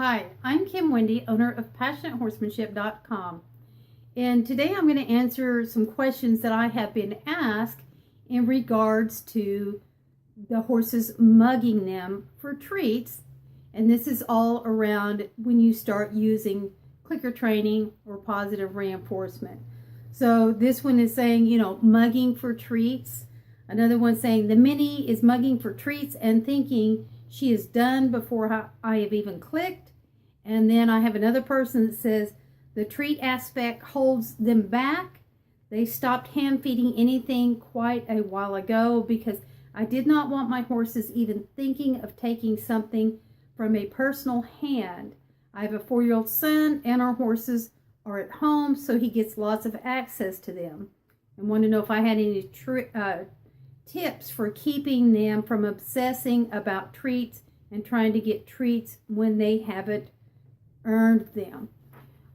Hi, I'm Wende, owner of PassionateHorsemanship.com, and today I'm going to answer some questions that I have been asked in regards to the horses mugging them for treats, and this is all around when you start using clicker training or positive reinforcement. So this one is saying, mugging for treats. Another one saying the mini is mugging for treats and thinking she is done before I have even clicked. And then I have another person that says the treat aspect holds them back. They stopped hand feeding anything quite a while ago because I did not want my horses even thinking of taking something from a personal hand. I have a 4-year-old son and our horses are at home, so he gets lots of access to them. I want to know if I had any tips for keeping them from obsessing about treats and trying to get treats when they haven't earned them.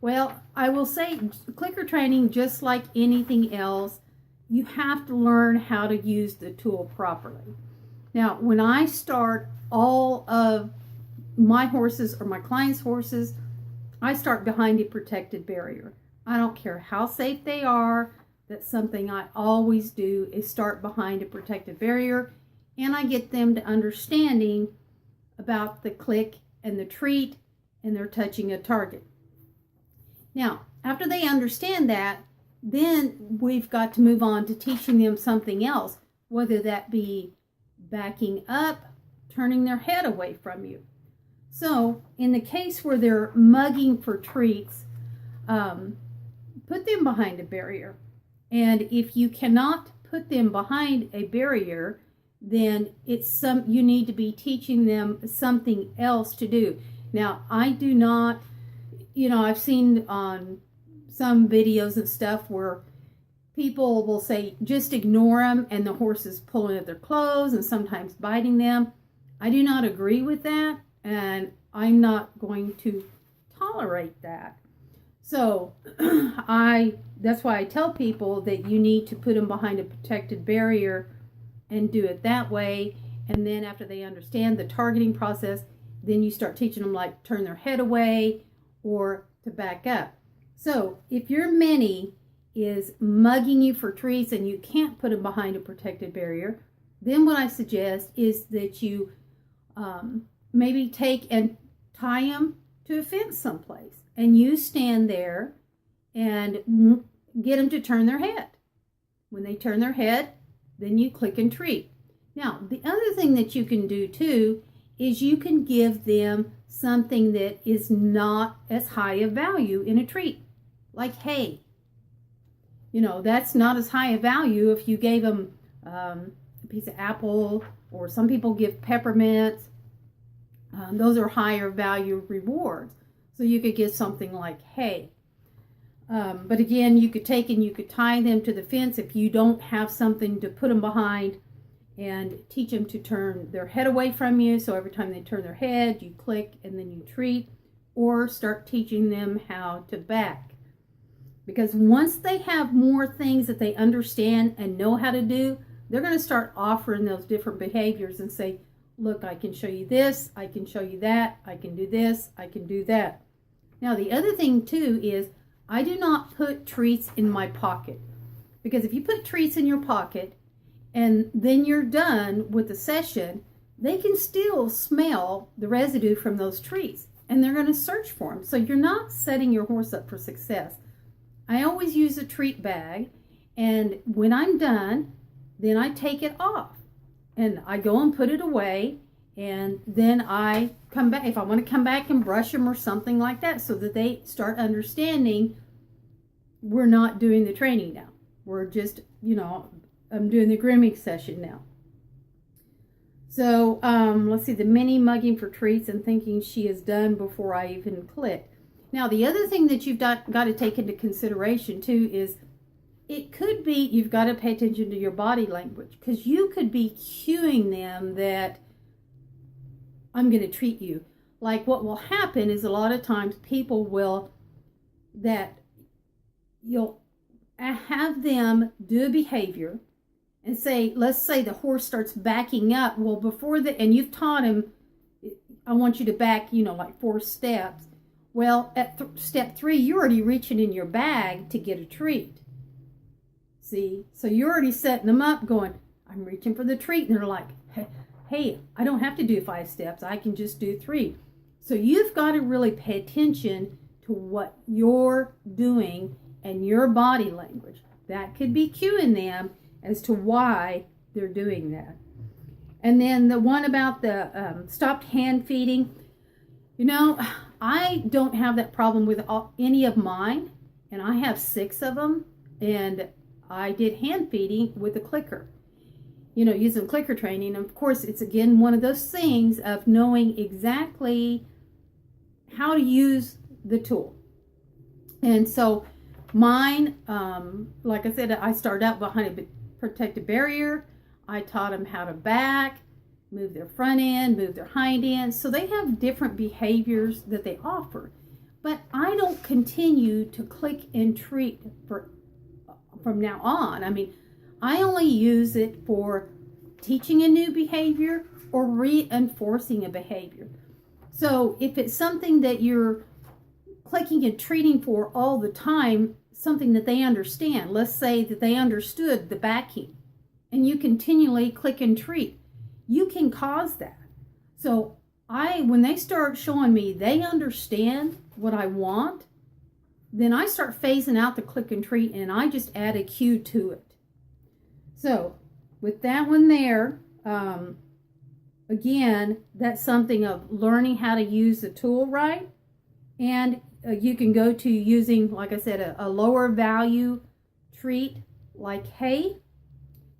Well, I will say clicker training, just like anything else, you have to learn how to use the tool properly. Now, when I start all of my horses or my clients' horses, I start behind a protected barrier. I don't care how safe they are. That's something I always do, is start behind a protected barrier, and I get them to understanding about the click and the treat, and they're touching a target. Now, after they understand that, then we've got to move on to teaching them something else, whether that be backing up, turning their head away from you. So in the case where they're mugging for treats, put them behind a barrier. And if you cannot put them behind a barrier, then you need to be teaching them something else to do. Now, I do not, I've seen on some videos and stuff where people will say, just ignore them, and the horse is pulling at their clothes and sometimes biting them. I do not agree with that, and I'm not going to tolerate that. So that's why I tell people that you need to put them behind a protected barrier and do it that way. And then after they understand the targeting process, then you start teaching them like turn their head away or to back up. So if your mini is mugging you for treats and you can't put them behind a protected barrier, then what I suggest is that you maybe take and tie them to a fence someplace, and you stand there and get them to turn their head. When they turn their head, then you click and treat. Now, the other thing that you can do too is you can give them something that is not as high a value in a treat, like hay. That's not as high a value if you gave them a piece of apple, or some people give peppermints. Those are higher value rewards. So you could give something like hay. But again, you could take and you could tie them to the fence if you don't have something to put them behind, and teach them to turn their head away from you. So every time they turn their head, you click and then you treat, or start teaching them how to back. Because once they have more things that they understand and know how to do, they're going to start offering those different behaviors and say, look, I can show you this, I can show you that, I can do this, I can do that. Now, the other thing too is I do not put treats in my pocket, because if you put treats in your pocket and then you're done with the session, they can still smell the residue from those treats and they're going to search for them. So you're not setting your horse up for success. I always use a treat bag, and when I'm done, then I take it off and I go and put it away, and then I come back if I want to come back and brush them or something like that, so that they start understanding we're not doing the training now. We're just, I'm doing the grooming session now. So let's see, the mini mugging for treats and thinking she is done before I even click. Now, the other thing that you've got to take into consideration too is it could be you've got to pay attention to your body language, because you could be cueing them that I'm going to treat you. Like what will happen is a lot of times people you'll have them do a behavior and say, let's say the horse starts backing up. Well, and you've taught him I want you to back, like 4 steps. Well, at step 3, you're already reaching in your bag to get a treat. See? So you're already setting them up going, I'm reaching for the treat. And they're like, hey, I don't have to do 5 steps. I can just do 3. So you've got to really pay attention to what you're doing and your body language. That could be cueing them as to why they're doing that. And then the one about the stopped hand feeding, I don't have that problem with any of mine, and I have 6 of them, and I did hand feeding with a clicker, using clicker training. And of course, it's again one of those things of knowing exactly how to use the tool. And so mine, like I said, I started out behind a protective barrier. I taught them how to back, move their front end, move their hind end. So they have different behaviors that they offer. But I don't continue to click and treat from now on. I mean, I only use it for teaching a new behavior or reinforcing a behavior. So if it's something that you're clicking and treating for all the time, something that they understand, let's say that they understood the backing, and you continually click and treat, you can cause that. So when they start showing me they understand what I want, then I start phasing out the click and treat, and I just add a cue to it. So with that one there, again, that's something of learning how to use the tool right. And you can go to using, like I said, a lower value treat like hay.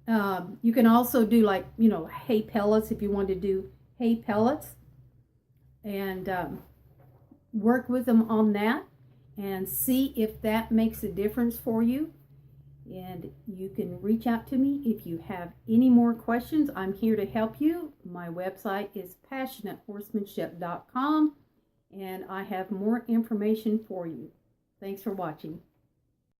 You can also do like, hay pellets if you want to do hay pellets, and work with them on that and see if that makes a difference for you. And you can reach out to me if you have any more questions. I'm here to help you. My website is passionatehorsemanship.com, and I have more information for you. Thanks for watching.